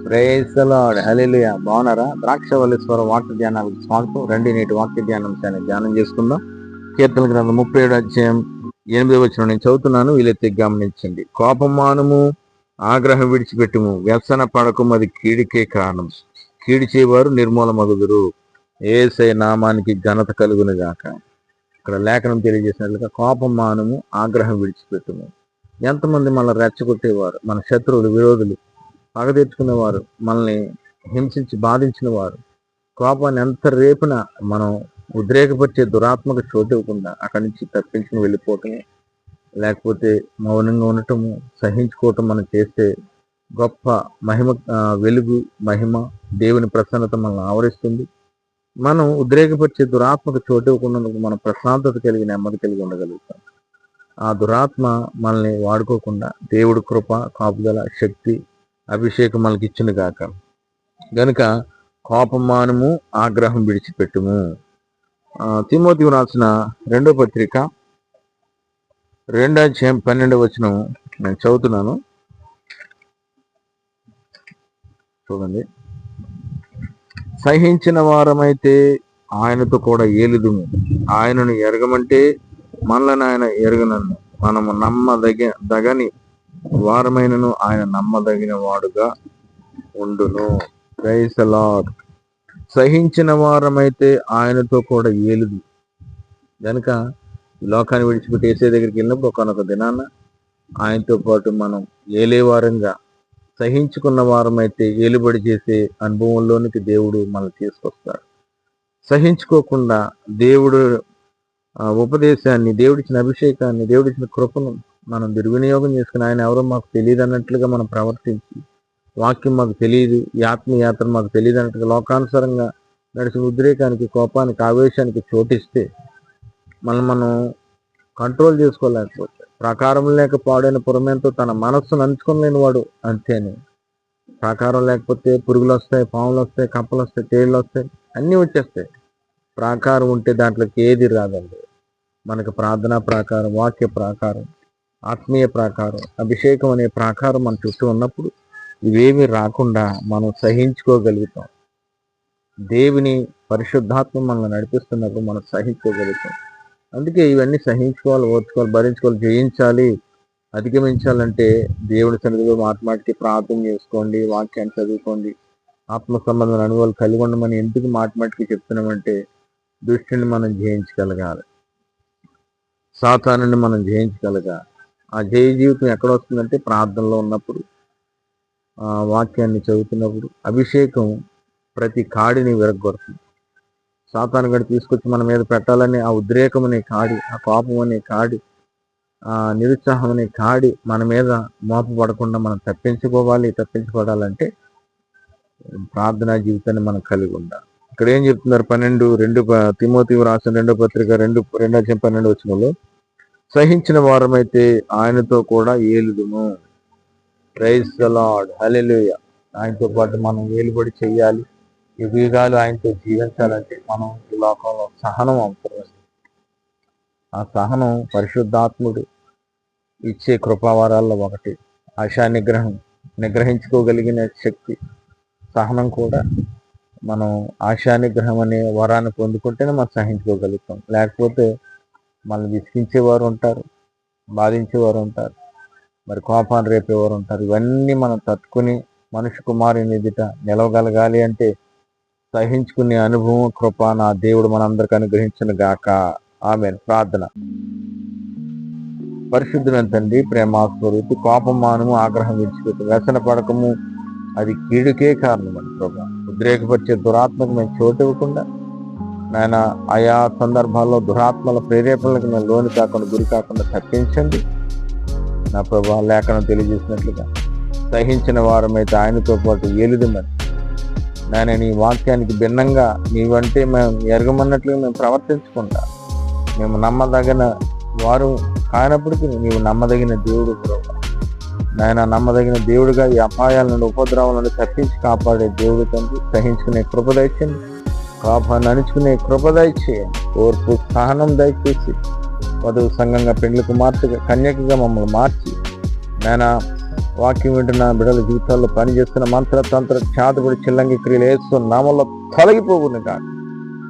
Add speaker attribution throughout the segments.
Speaker 1: Praise the lord, హల్లెలూయా. బాగున్నారా? ద్రాక్షవల్లీశ్వర వాక్య ధ్యానాలకు స్వాగతం. రండి, నేటి వాక్య ధ్యానాంశాన్ని ధ్యానం చేసుకుందాం. కీర్తన గ్రంథం 37 అధ్యాయం 8వ వచనం నేను చదువుతున్నాను, వీలైతే గమనించండి. కోపం మానుము, ఆగ్రహం విడిచిపెట్టుము, వ్యసన పడకము, అది కీడికే కారణం. కీడి చేయవారు నిర్మూలమగుదురు. యేసయ్య నామానికి ఘనత కలుగును గాక. ఇక్కడ లేఖనం తెలియజేసినట్లుగా కోపం మానుము, ఆగ్రహం విడిచిపెట్టుము. ఎంతమంది మనల్ని రెచ్చగొట్టేవారు, మన శత్రువులు, విరోధులు, పగ తెచ్చుకునేవారు, మనల్ని హింసించి బాధించిన వారు, కోపాన్ని ఎంత రేపినా మనం ఉద్రేకపరిచే దురాత్మక చోటు ఇవ్వకుండా అక్కడి నుంచి తప్పించుకుని వెళ్ళిపోవటము, లేకపోతే మౌనంగా ఉండటము, సహించుకోవటం మనం చేస్తే గొప్ప మహిమ, వెలుగు, మహిమ, దేవుని ప్రసన్నత మనల్ని ఆవరిస్తుంది. మనం ఉద్రేకపరిచే దురాత్మక చోటు ఇవ్వకుండా మనం ప్రశాంతత కలిగి, నెమ్మది కలిగి ఉండగలుగుతాం. ఆ దురాత్మ మనల్ని వాడుకోకుండా దేవుడి కృప, కాపుదల, శక్తి, అభిషేకం మనకి ఇచ్చిన గాక. గనుక కోపం మానుము, ఆగ్రహం విడిచిపెట్టుము. తిమోతికి రాసిన 2వ పత్రిక 2వ అధ్యాయం 12వ వచనం నేను చదువుతున్నాను, చూడండి. సహించిన వారమైతే ఆయనతో కూడా ఏలుదుము, ఆయనను ఎరగమంటే మనలను ఆయన ఎరగనన్ను, మనము నమ్మదగని వారమైనను ఆయన నమ్మదగిన వాడుగా ఉండును. Praise the lord. సహించిన వారమైతే ఆయనతో కూడా ఏలుదు. కనుక లోకాన్ని విడిచిపెట్టి యేసే దగ్గరికి వెళ్ళినప్పుడు ఒకనొక దినాన ఆయనతో పాటు మనం ఏలేవారంగా, సహించుకున్న వారమైతే ఏలుబడి చేసే అనుభవంలోనికి దేవుడు మనల్ని తీసుకొస్తాడు. సహించుకోకుండా దేవుడు ఉపదేశాన్ని, దేవుడిచ్చిన అభిషేకాన్ని, దేవుడిచ్చిన కృపను మనం దుర్వినియోగం చేసుకుని ఆయన ఎవరో మాకు తెలియదు అన్నట్లుగా మనం ప్రవర్తించి, వాక్యం మాకు తెలియదు, ఈ ఆత్మయాత్ర మాకు తెలియదు అన్నట్టుగా లోకానుసారంగా నడిచిన ఉద్రేకానికి, కోపానికి, ఆవేశానికి చోటిస్తే మనం కంట్రోల్ చేసుకోలేకపోతే, ప్రాకారం లేక పాడైన పురమేంతో తన మనస్సును అంచుకోలేని వాడు అంతేనే. ప్రాకారం లేకపోతే పురుగులు వస్తాయి, పాములు వస్తాయి, కప్పలు వస్తాయి, తేళ్ళు వస్తాయి, అన్నీ వచ్చేస్తాయి. ప్రాకారం ఉంటే దాంట్లోకి ఏది రాదండి. మనకు ప్రార్థనా ప్రాకారం, వాక్య ప్రాకారం, ఆత్మీయ ప్రాకారం, అభిషేకం అనే ప్రాకారం మన చుట్టూ ఉన్నప్పుడు ఇవేమి రాకుండా మనం సహించుకోగలుగుతాం. దేవుని పరిశుద్ధాత్మ మనల్ని నడిపిస్తున్నప్పుడు మనం సహించుకోగలుగుతాం. అందుకే ఇవన్నీ సహించుకోవాలి, ఓర్చుకోవాలి, భరించుకోవాలి, జయించాలి, అధిగమించాలంటే దేవుడి సన్నిధిలో మాటిమాటికి ప్రార్థన చేసుకోండి, వాక్యాన్ని చదువుకోండి, ఆత్మ సంబంధమైన అనుభవాలు కలిగి ఉండమని ఎందుకు మాటిమాటికి చెప్తున్నామంటే దుష్టుని మనం జయించగలగాలి, సాతానుని మనం జయించగలగాలి. ఆ జయ జీవితం ఎక్కడ వస్తుందంటే ప్రార్థనలో ఉన్నప్పుడు, వాక్యాన్ని చదువుతున్నప్పుడు. అభిషేకం ప్రతి కాడిని విరగొడుతుంది. సాతాను గడి తీసుకొచ్చి మన మీద పెట్టాలని ఆ ఉద్రేకం అనే కాడి, ఆ కోపం అనే కాడి, ఆ నిరుత్సాహం అనే కాడి మన మీద మోపబడకుండా మనం తప్పించుకోవాలంటే ప్రార్థనా జీవితాన్ని మనం కలిగి ఉండాలి. ఇక్కడ ఏం చెప్తున్నారు? 2 తిమోతికి రాసిన 2వ పత్రిక 2:12 వచనంలో, సహించిన వారమైతే ఆయనతో కూడా ఏలుదుము. ప్రైజ్ ది లార్డ్, హల్లెలూయా. ఆయనతో పాటు మనం ఏలుబడి చెయ్యాలి, యుగాలు ఆయనతో జీవించాలంటే మనం ఈ లోకంలో సహనం అవసరం. ఆ సహనం పరిశుద్ధాత్ముడు ఇచ్చే కృపావరాల్లో ఒకటి. ఆశా నిగ్రహించుకోగలిగిన శక్తి, సహనం కూడా. మనం ఆశానిగ్రహం అనే వరాన్ని పొందుకుంటేనే మనం సహించుకోగలుగుతాం. లేకపోతే మనల్ని విసిగించేవారు ఉంటారు, బాధించేవారు ఉంటారు, మరి కోపాన్ని రేపేవారు ఉంటారు. ఇవన్నీ మనం తట్టుకుని మనుష్య కుమారుని ఎదుట నిలవగలగాలి అంటే సహించుకునే అనుభవం, కృప నా దేవుడు మనందరికి అనుగ్రహించిన గాక. ఆమేన్. ప్రార్థన. పరిశుద్ధులైన తండ్రి, ప్రేమాస్వరూపి, కోపం మానుము, ఆగ్రహం విడిచిపెట్టు, వ్యసన పడకము, అది కీడుకే కారణం అని ప్రభా. ఉద్రేకపరిచే దురాత్మకు మేము చోటు ఇవ్వకుండా నాయన, ఆయా సందర్భాల్లో దురాత్మల ప్రేరేపణలకు మేము లోను కాకుండా, గురి కాకుండా తప్పించండి నా ప్రభా. లేఖనం తెలియజేసినట్లుగా సహించిన వారమైతే ఆయనతో పాటు ఏలుదమని నాయన, నీ వాక్యానికి భిన్నంగా నీవంటే మేము ఎరగమన్నట్లుగా మేము ప్రవర్తించకుండా, మేము నమ్మదగిన వారు కానప్పటికీ నీవు నమ్మదగిన దేవుడు ప్రభా. నాయన, నమ్మదగిన దేవుడిగా ఈ అపాయాల నుండి, ఉపద్రవాల నుండి తప్పించి కాపాడే దేవుడు తండ్రి. సహించుకునే కృప దయచేయండి, కోపాన్ని అణుచుకునే కృప దయచేయండి, ఓర్పు, సహనం దయచేసి వధువు సంఘంగా, పెండ్లి కుమార్తెగా, కన్యకగా మమ్మల్ని మార్చి నాయన వాక్యం వింటున్న బిడ్డల జీవితాల్లో పనిచేస్తున్న మంత్ర తంత్ర ఛాతపడి చిల్లంగి క్రియలు యేసు నామములో తొలగిపోవును కాక.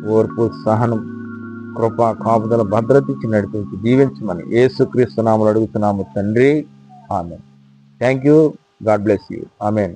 Speaker 1: ఓర్పు, సహనం, కృప, కాపుదల, భద్రత ఇచ్చి నడిపించి దీవించమని యేసుక్రీస్తు నామములో అడుగుతున్నాము తండ్రి. ఆమేన్. Thank you. God bless you. Amen.